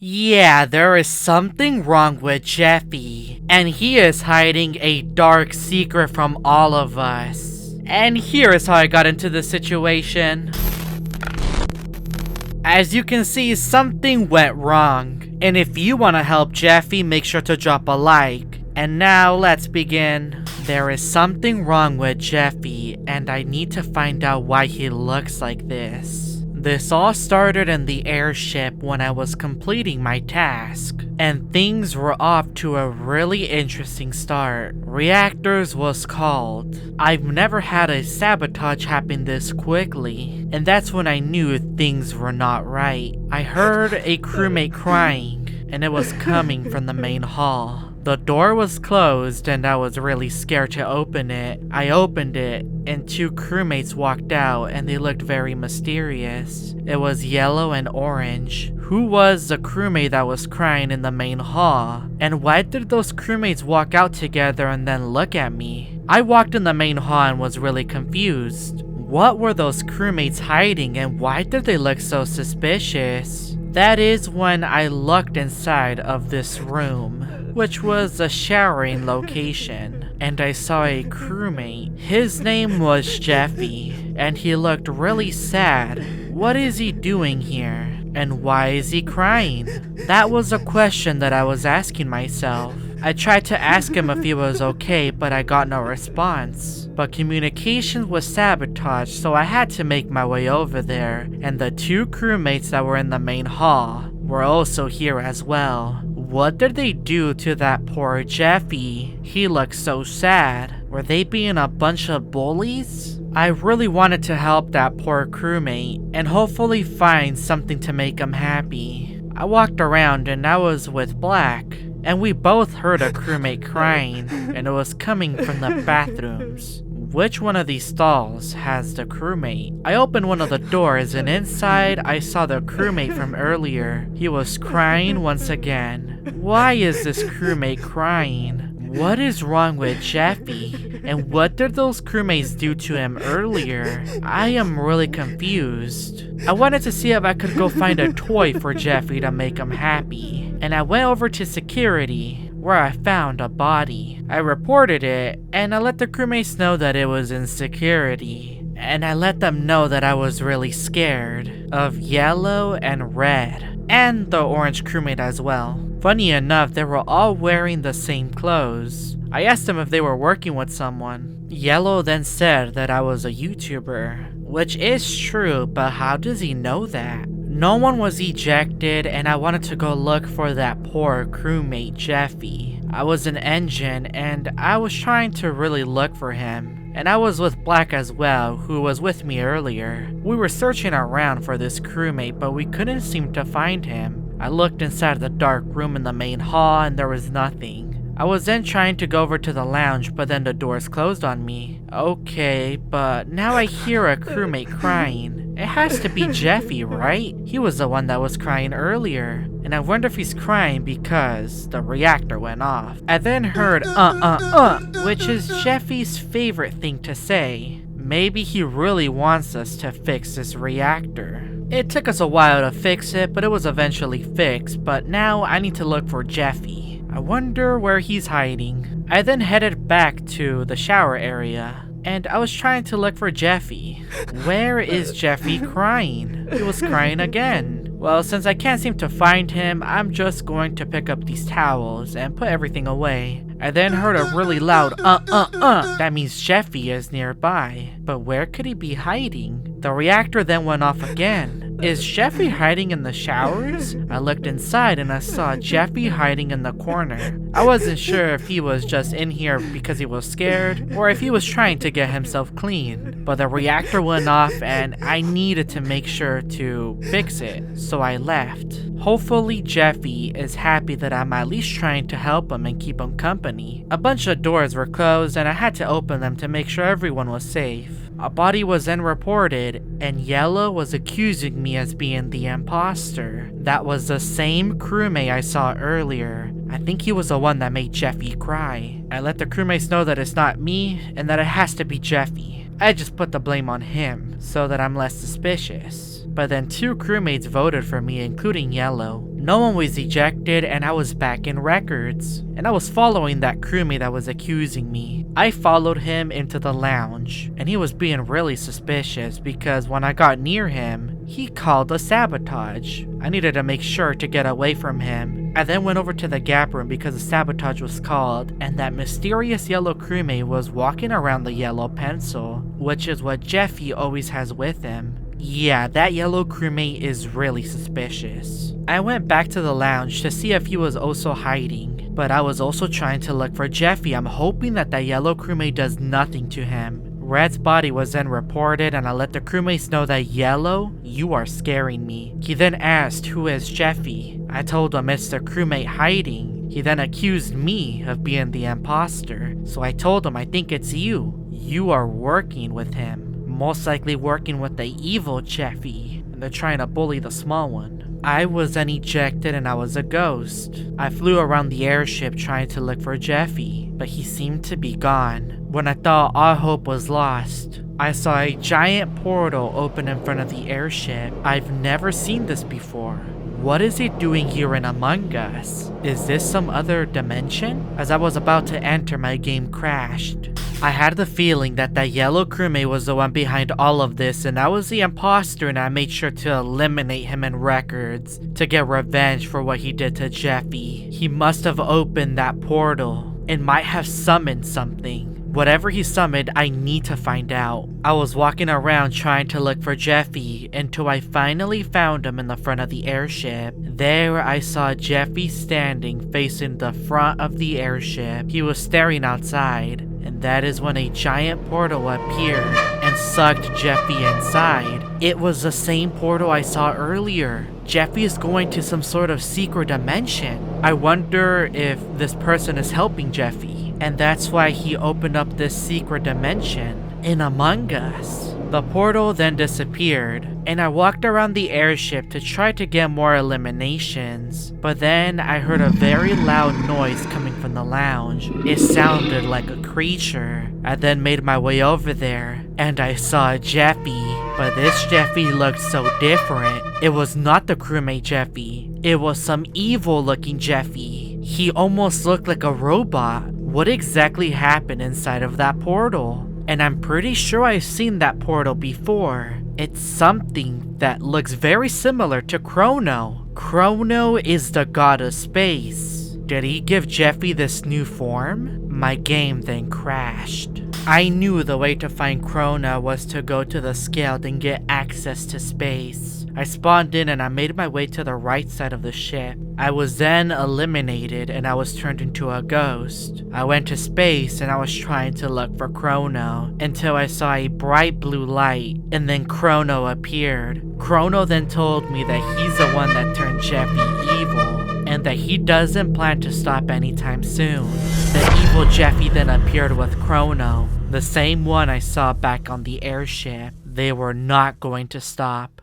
Yeah, there is something wrong with Jeffy, and he is hiding a dark secret from all of us. And here is how I got into the situation. As you can see, something went wrong. And if you want to help Jeffy, make sure to drop a like. And now let's begin. There is something wrong with Jeffy, and I need to find out why he looks like this. This all started in the airship when I was completing my task, and things were off to a really interesting start. Reactors was called. I've never had a sabotage happen this quickly, and that's when I knew things were not right. I heard a crewmate crying, and it was coming from the main hall. The door was closed and I was really scared to open it. I opened it and two crewmates walked out and they looked very mysterious. It was yellow and orange. Who was the crewmate that was crying in the main hall? And why did those crewmates walk out together and then look at me? I walked in the main hall and was really confused. What were those crewmates hiding and why did they look so suspicious? That is when I looked inside of this room, which was a showering location, and I saw a crewmate. His name was Jeffy, and he looked really sad. What is he doing here? And why is he crying? That was a question that I was asking myself. I tried to ask him if he was okay, but I got no response. But communication was sabotaged, so I had to make my way over there, and the two crewmates that were in the main hall were also here as well. What did they do to that poor Jeffy? He looked so sad. Were they being a bunch of bullies? I really wanted to help that poor crewmate and hopefully find something to make him happy. I walked around and I was with Black, and we both heard a crewmate crying, and it was coming from the bathrooms. Which one of these stalls has the crewmate? I opened one of the doors and inside I saw the crewmate from earlier. He was crying once again. Why is this crewmate crying? What is wrong with Jeffy? And what did those crewmates do to him earlier? I am really confused. I wanted to see if I could go find a toy for Jeffy to make him happy. And I went over to security, where I found a body. I reported it, and I let the crewmates know that it was in security. And I let them know that I was really scared of yellow and red, and the orange crewmate as well. Funny enough, they were all wearing the same clothes. I asked them if they were working with someone. Yellow then said that I was a YouTuber, which is true, but how does he know that? No one was ejected, and I wanted to go look for that poor crewmate Jeffy. I was an engine, and I was trying to really look for him. And I was with Black as well, who was with me earlier. We were searching around for this crewmate, but we couldn't seem to find him. I looked inside the dark room in the main hall, and there was nothing. I was then trying to go over to the lounge, but then the doors closed on me. Okay, but now I hear a crewmate crying. It has to be Jeffy, right? He was the one that was crying earlier. And I wonder if he's crying because the reactor went off. I then heard which is Jeffy's favorite thing to say. Maybe he really wants us to fix this reactor. It took us a while to fix it, but it was eventually fixed. But now I need to look for Jeffy. I wonder where he's hiding. I then headed back to the shower area, and I was trying to look for Jeffy. Where is Jeffy crying? He was crying again. Well, since I can't seem to find him, I'm just going to pick up these towels and put everything away. I then heard a really loud That means Jeffy is nearby. But where could he be hiding? The reactor then went off again. Is Jeffy hiding in the showers? I looked inside and I saw Jeffy hiding in the corner. I wasn't sure if he was just in here because he was scared or if he was trying to get himself clean. But the reactor went off and I needed to make sure to fix it, so I left. Hopefully Jeffy is happy that I'm at least trying to help him and keep him company. A bunch of doors were closed and I had to open them to make sure everyone was safe. A body was then reported, and Yellow was accusing me as being the imposter. That was the same crewmate I saw earlier. I think he was the one that made Jeffy cry. I let the crewmates know that it's not me, and that it has to be Jeffy. I just put the blame on him, so that I'm less suspicious. But then two crewmates voted for me, including Yellow. No one was ejected and I was back in records. And I was following that crewmate that was accusing me. I followed him into the lounge and he was being really suspicious because when I got near him, he called a sabotage. I needed to make sure to get away from him. I then went over to the gap room because the sabotage was called and that mysterious yellow crewmate was walking around the yellow pencil, which is what Jeffy always has with him. Yeah, that yellow crewmate is really suspicious. I went back to the lounge to see if he was also hiding, but I was also trying to look for Jeffy. I'm hoping that yellow crewmate does nothing to him. Red's body was then reported and I let the crewmates know that Yellow, you are scaring me. He then asked who is Jeffy. I told him it's the crewmate hiding. He then accused me of being the imposter. So I told him I think it's you. You are working with him. Most likely working with the evil Jeffy. And they're trying to bully the small one. I was then ejected and I was a ghost. I flew around the airship trying to look for Jeffy, but he seemed to be gone. When I thought all hope was lost, I saw a giant portal open in front of the airship. I've never seen this before. What is it doing here in Among Us? Is this some other dimension? As I was about to enter, my game crashed. I had the feeling that yellow crewmate was the one behind all of this and I was the imposter and I made sure to eliminate him in records to get revenge for what he did to Jeffy. He must have opened that portal and might have summoned something. Whatever he summoned, I need to find out. I was walking around trying to look for Jeffy until I finally found him in the front of the airship. There I saw Jeffy standing facing the front of the airship. He was staring outside, and that is when a giant portal appeared and sucked Jeffy inside. It was the same portal I saw earlier. Jeffy is going to some sort of secret dimension. I wonder if this person is helping Jeffy. And that's why he opened up this secret dimension in Among Us. The portal then disappeared, and I walked around the airship to try to get more eliminations. But then I heard a very loud noise coming from the lounge. It sounded like a creature. I then made my way over there, and I saw Jeffy. But this Jeffy looked so different. It was not the crewmate Jeffy. It was some evil looking Jeffy. He almost looked like a robot. What exactly happened inside of that portal? And I'm pretty sure I've seen that portal before. It's something that looks very similar to Chrono. Chrono is the god of space. Did he give Jeffy this new form? My game then crashed. I knew the way to find Chrono was to go to the Scaled and get access to space. I spawned in and I made my way to the right side of the ship. I was then eliminated and I was turned into a ghost. I went to space and I was trying to look for Chrono until I saw a bright blue light and then Chrono appeared. Chrono then told me that he's the one that turned Jeffy evil and that he doesn't plan to stop anytime soon. The evil Jeffy then appeared with Chrono, the same one I saw back on the airship. They were not going to stop.